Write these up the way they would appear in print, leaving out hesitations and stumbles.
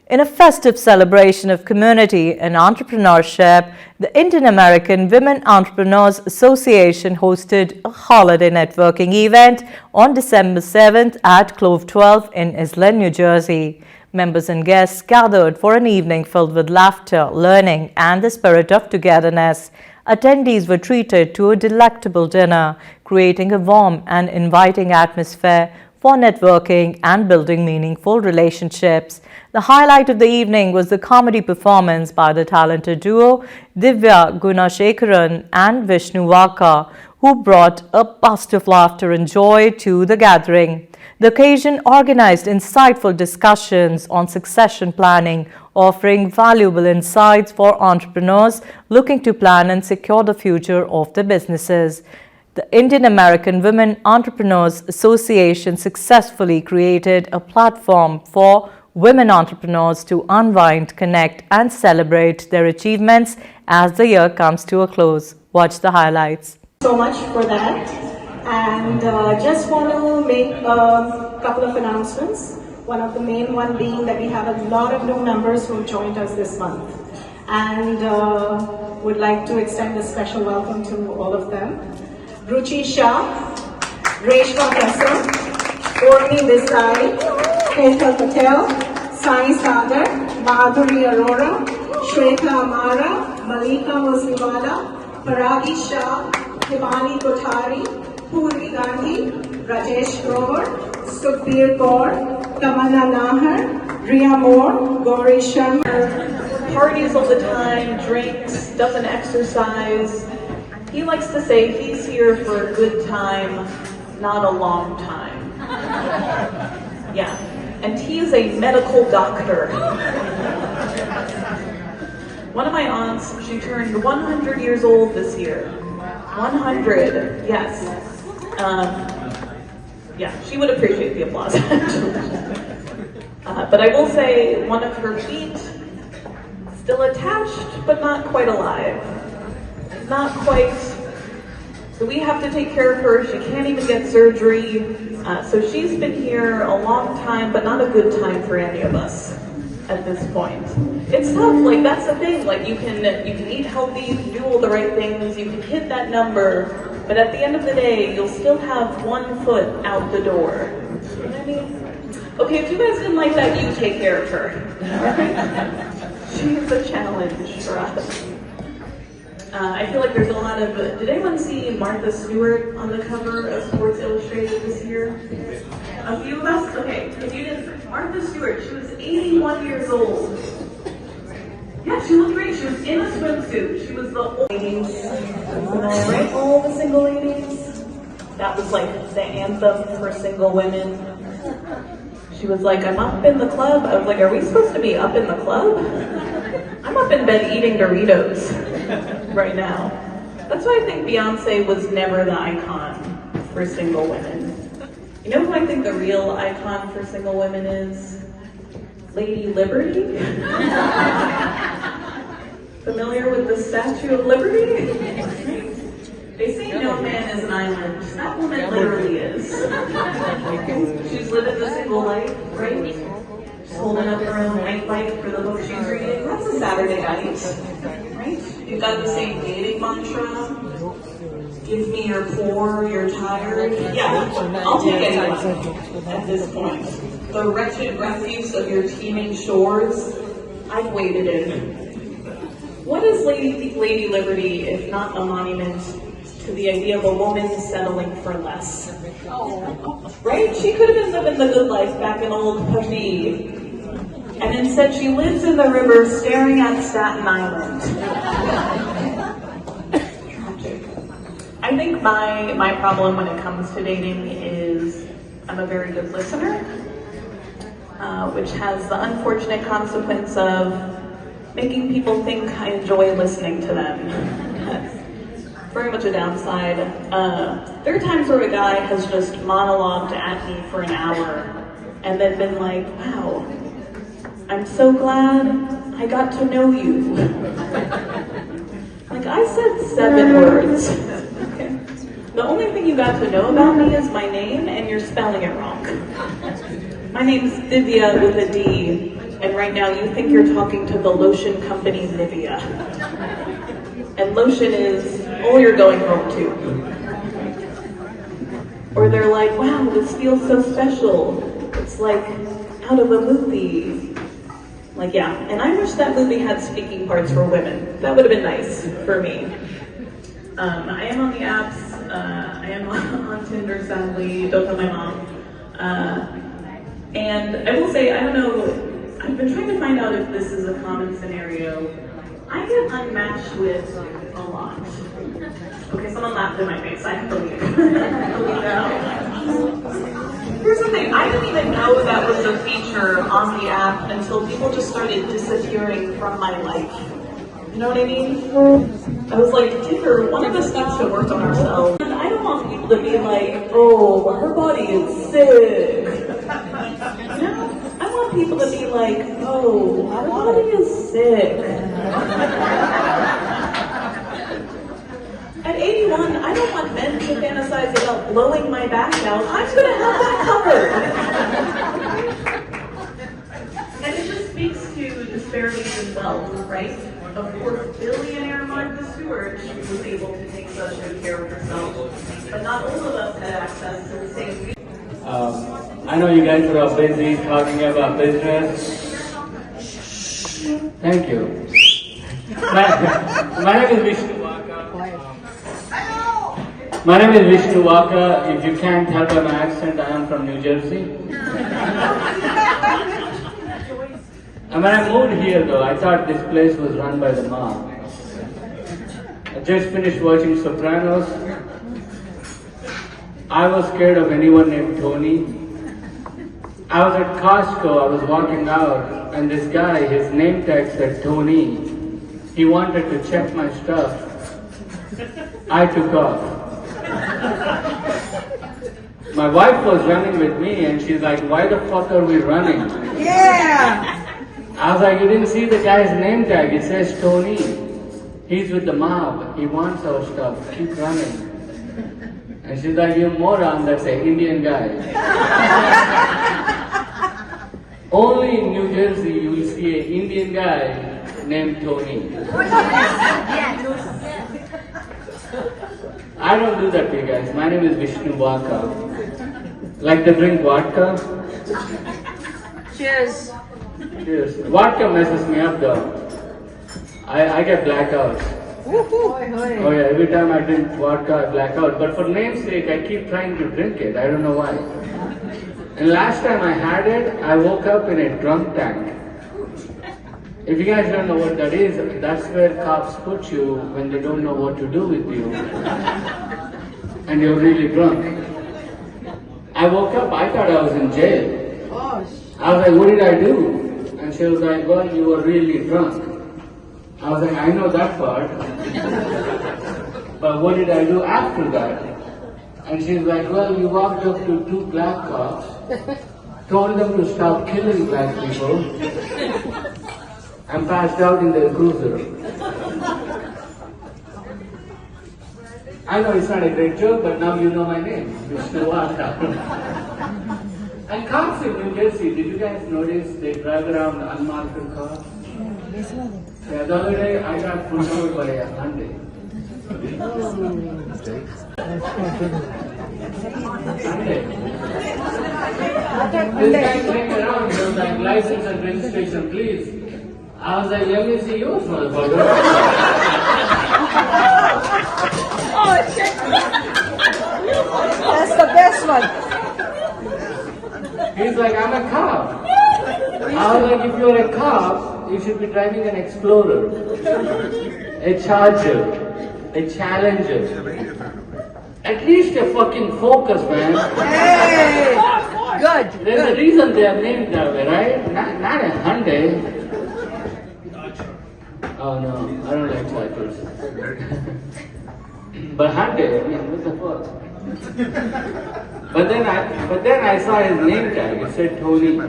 In a festive celebration of community and entrepreneurship, the Indian American Women Entrepreneurs Association hosted a holiday networking event on December 7th at Clove 12 in Island, New Jersey. Members and guests gathered for an evening filled with laughter, learning, and the spirit of togetherness. Attendees were treated to a delectable dinner, creating a warm and inviting atmosphere for networking and building meaningful relationships. The highlight of the evening was the comedy performance by the talented duo Divya Gunashekaran and Vishnu Waka, who brought a burst of laughter and joy to the gathering. The occasion organized insightful discussions on succession planning, offering valuable insights for entrepreneurs looking to plan and secure the future of their businesses. The Indian American Women Entrepreneurs Association successfully created a platform for women entrepreneurs to unwind, connect, and celebrate their achievements as the year comes to a close. Watch the highlights. So much for that. And just want to make a couple of announcements. One of the main one being that we have a lot of new members who joined us this month. And would like to extend a special welcome to all of them. Ruchi Shah, Reshma Prasad, Urmi Desai, Ketal Patel, Sai Sagar, Madhuri Arora, Shweta Amara, Malika Musliwala, Paragi Shah, Himani Kothari, Purvi Gandhi, Rajesh Grover, Sukhbir Kaur, Tamanna Nahar, Riya Moore, Gauri Sharma. Parties all the time, drinks, doesn't exercise. He likes to say he's here for a good time, not a long time. Yeah, and he is a medical doctor. One of my aunts, she turned 100 years old this year. 100, yes. Yeah, she would appreciate the applause. But I will say one of her feet still attached, but not quite alive. Not quite. So we have to take care of her. She can't even get surgery. So she's been here a long time, but not a good time for any of us at this point. It's tough. Like, that's the thing. Like, you can eat healthy, you can do all the right things, you can hit that number, but at the end of the day, you'll still have 1 foot out the door. You know what I mean? Okay, if you guys didn't like that, you take care of her. She's a challenge for us. I feel like there's a lot of, did anyone see Martha Stewart on the cover of Sports Illustrated this year? A few of us? Okay, if you didn't, Martha Stewart, she was 81 years old. Yeah, she looked great. She was in a swimsuit. She was the old ladies. Right? All the single ladies. That was like the anthem for single women. She was like, I'm up in the club. I was like, are we supposed to be up in the club? I'm up in bed eating Doritos right now. That's why I think Beyonce was never the icon for single women. You know who I think the real icon for single women is? Lady Liberty? Familiar with the Statue of Liberty? They say no man is an island. That woman literally is. She's living the single life, right? She's holding up her own night light for the book she's reading. That's a Saturday night, right? You've got the same dating mantra. Give me your poor, you're tired. Yeah, I'll take anyone at this point. The wretched refuse of your teeming shores, I've waded in. What is Lady Liberty if not a monument to the idea of a woman settling for less? Right? She could have been living the good life back in old Puffy. And instead she lives in the river staring at Staten Island. Tragic. I think my problem when it comes to dating is I'm a very good listener, which has the unfortunate consequence of making people think I enjoy listening to them. That's very much a downside. There are times where a guy has just monologued at me for an hour and then been like, wow, I'm so glad I got to know you. Like, I said 7 words. Okay. The only thing you got to know about me is my name, and you're spelling it wrong. My name's Divya with a D. and right now you think you're talking to the lotion company Nivea. And lotion is all you're going home to. Or they're like, wow, this feels so special. It's like out of a movie. Like, yeah, and I wish that movie had speaking parts for women. That would have been nice for me. I am on the apps. I am on Tinder, sadly. Don't tell my mom. And I will say, I don't know, I've been trying to find out if this is a common scenario. I get unmatched with a lot. Okay, someone laughed in my face. I can believe it. Here's the thing, I didn't even know that was a feature on the app until people just started disappearing from my life. You know what I mean? I was like, Tinder, one of us needs to work on ourselves. And I don't want people to be like, oh, her body is sick. You know? I want people to be like, oh, her body is sick. At 81, I don't want men to fantasize about blowing my back out. I'm gonna have that covered. And it just speaks to disparities in wealth, right? Of course, billionaire Martha Stewart was able to take such good care of herself, but not all of us had access to the same. I know you guys are all busy talking about business. Thank you. My name is Vishnu Waka. My name is Vishnu Waka. If you can't tell by my accent, I am from New Jersey. And when I moved here though, I thought this place was run by the mob. I just finished watching Sopranos. I was scared of anyone named Tony. I was at Costco, I was walking out, and this guy, his name tag said Tony. He wanted to check my stuff. I took off. My wife was running with me and she's like, why the fuck are we running? Yeah! I was like, you didn't see the guy's name tag, it says Tony. He's with the mob, he wants our stuff, keep running. And she's like, you moron, that's an Indian guy. Only in New Jersey you will see an Indian guy named Tony. I don't do that to you guys. My name is Vishnu Waka. Like to drink vodka? Cheers. Cheers. Vodka messes me up though. I get blackouts. Oh yeah, every time I drink vodka I black out. But for namesake, I keep trying to drink it. I don't know why. And last time I had it, I woke up in a drunk tank. If you guys don't know what that is, that's where cops put you when they don't know what to do with you. And you're really drunk. I woke up, I thought I was in jail. I was like, what did I do? And she was like, well, you were really drunk. I was like, I know that part. But what did I do after that? And she's like, well, you walked up to two black cops, told them to stop killing black people, and passed out in their cruiser. I know it's not a great joke, but now you know my name, Vishnu Waka. And cops in New Jersey, did you guys notice they drive around unmarked cars? Yeah, the other day I got pulled over by a Hyundai. This guy came around, he was like, license and registration, please. I was like, let me see yours, motherfucker. That's the best one. He's like, I'm a cop. I was like, if you're a cop, you should be driving an Explorer, a Charger, a Challenger. At least a fucking Focus, man. Hey! Good. There's a reason they are named that way, right? Not a Hyundai. Oh no, I don't like Chargers. But Hyundai, I mean, what the fuck? But then I saw his name tag. It said Tony.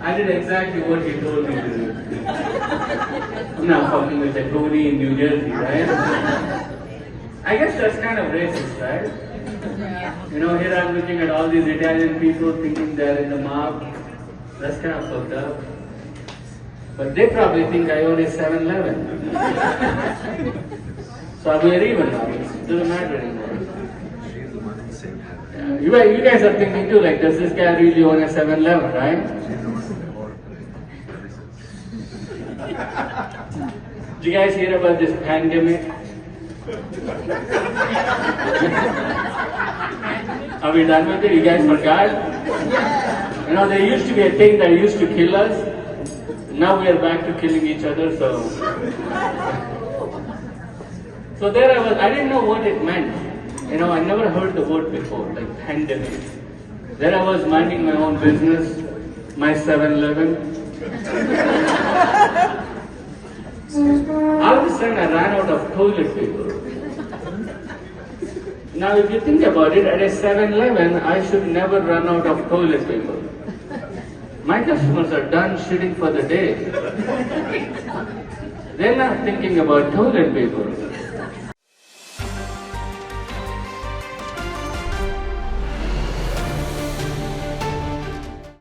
I did exactly what he told me to do. I'm not fucking with a Tony in New Jersey, right? I guess that's kind of racist, right? You know, here I'm looking at all these Italian people thinking they're in the mob. That's kind of fucked up. But they probably think I own a 7-Eleven. So we're even now. It doesn't matter anymore. Yeah. You guys are thinking too, like, does this guy really own a 7-Eleven, right? Did you guys hear about this pandemic? Are we done with it? You guys forgot? You know, there used to be a thing that used to kill us. Now we are back to killing each other, so there I was, I didn't know what it meant. You know, I never heard the word before, like pandemic. There I was minding my own business, my 7-Eleven. All of a sudden I ran out of toilet paper. Now if you think about it, at a 7-Eleven, I should never run out of toilet paper. My customers are done shitting for the day. They're not thinking about toilet paper.